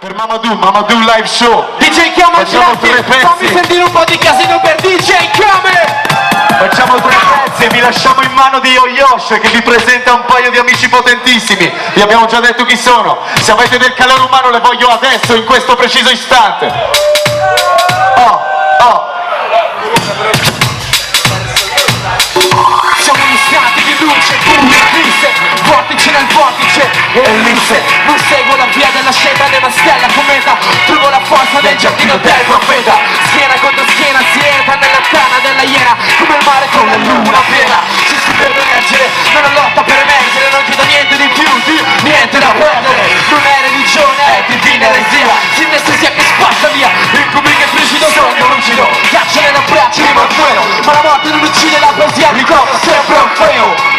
Per Mamadou live show. DJ chiamaci, fammi sentire un po' di casino per DJ Chiame. Facciamo 3 pezzi e vi lasciamo in mano di Yoyosh che vi presenta un paio di amici potentissimi. Vi abbiamo già detto chi sono. Se avete del calore umano le voglio adesso, in questo preciso istante. Siamo gli istanti di luce, buio e triste, vortice nel vortice e l'isse. Non seguo la via della scelta della stella cometa, trovo la forza del giardino del profeta. Schiena contro schiena si entra nella tana della iena, come il mare con la luna piena. Ci si deve emergere, nella lotta per emergere, non chiedo niente di più, niente da perdere. Non è religione, è divina eresia, sinestesia che spazza via, incubi che frigido sogno lucido, ghiaccio nelle braccia di Morfeo, ma la morte non uccide la poesia, ricorda sempre un feo.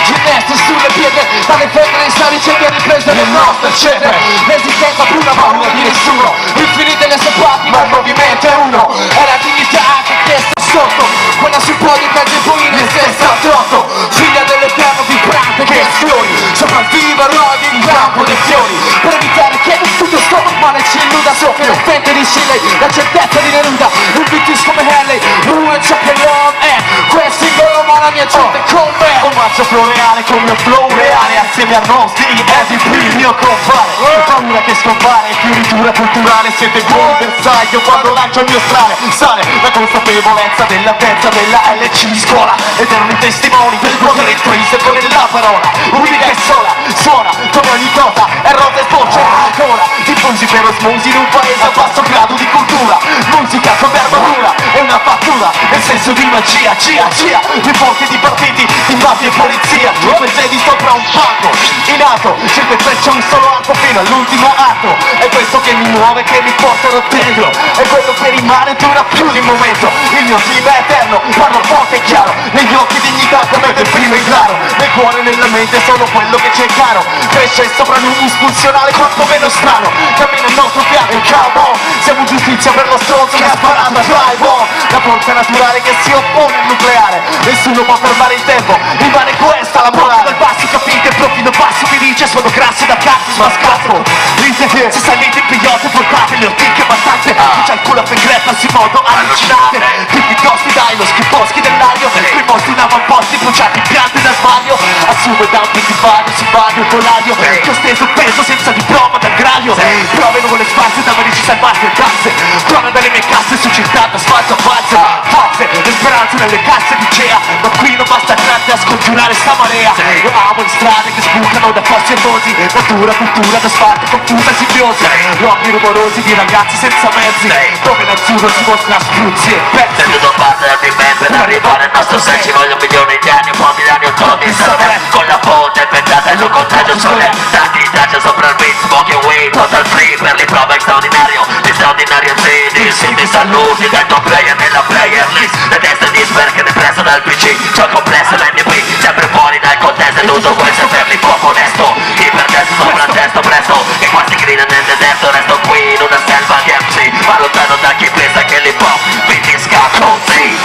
Ginneste sulle pietre, dalle femmine stavi cerchi riprese le nostre cetre. L'esistenza prima paura di nessuno, infinite le separati ma il movimento è uno. È la dignità che testa sotto, quella sul podio che aggiungi nel 68. Figlia dell'eterno vibrante che esplori, sopravviverò in campo le fiori. Per evitare che tutto scopro male ci illuda, soffio le fette di Shelley, la certezza di Neruda. Un bitus come Halley, è ciò che l'uomo è. Quel singolo ma la mia gente con me. Un marcio floreale con il mio flow reale, assieme a nostri NDP, il mio compare. Paura che scompare, fioritura culturale, siete voi bersaglio quando lancio il mio strale. Sale la consapevolezza dell'altezza della LC scuola, ed erano i testimoni del potere intrinseco della parola. Unica e sola, suona come ogni cosa, è rosa e voce ancora. Diffusi per osmosi in un paese a basso grado di cultura. Musica con verbatura, è una fattura, nel senso di magia, cia, di forti di partiti, di mafia e polizia. Tu pensi sopra un palco, in atto, cerco c'è un solo arco fino all'ultimo atto. È questo che mi muove, che mi portano dentro, è quello che rimane, dura più di un momento. Il mio team è eterno, parlo forte e chiaro, negli occhi dignità come del primo in claro. Nel cuore e nella mente solo quello che c'è caro. Cresce sopra l'umus funzionale, quanto meno strano. Cammina il nostro fianco, il cowboy. Siamo giustizia per lo stronzo che ha sparato a drive-on. La forza naturale che si oppone al nucleare. Nessuno può fermare il tempo, rimane questa la morale. Dal basso capite, il profilo basso mi dice sono grasso da cactus ma scappo. Dite che se salite in pigliotte portate le ortiche abbastanze. C'è il culo per greppa, modo allucinante. Tutti costi dai, lo schifoschi dell'ario. Quei mostri in avamposti bruciati piante da sbaglio. Assume da un pitivario, si vario il polario. Che ho steso peso senza diploma dal gradio. Prove non le sparse da manici salvate e tasse. Torna dalle mie casse su città d'asfalto a false. Forze, le speranze nelle casse di Gea. Ma qui non basta niente a scongiurare sta marea. Io amo le strade che sbucano da fossi e tosi. Natura, cultura, d'asfalto, confusa e simbiosi. Luoghi rumorosi di ragazzi senza mezzi, dove l'azzurro si mostra spruzzi e pezzi. Sento parte da me per arrivare al nostro sé. Ci voglio milioni di anni, un po' milioni o troppi saper. Con la ponte pentata e lo contagio sole. Tanti traccia sopra il beat, smoking weed, total free. Per le prove straordinario, di straordinario zini. Senti saluti dal top player nella player list. Le teste di sperche depresso dal PC. C'ho complesso l'NDP, sempre fuori dal contesto. E tutto questo per il fuoco onesto. Ipertesto sopra il testo presto, che quasi grida nel deserto. Resto qui in una selva di MC, ma lontano da chi pensa che l'hip hop mi disca così.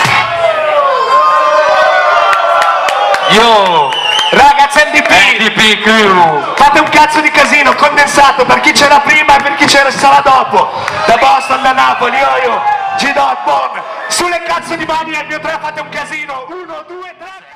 Yo, ragazzi NDP Crew, fate un cazzo di casino condensato per chi c'era prima e per chi sarà dopo. Da Boston, da Napoli, yo, G-Dot, Bomb. Sulle cazzo di mani al mio 3 fate un casino. 1, 2, 3.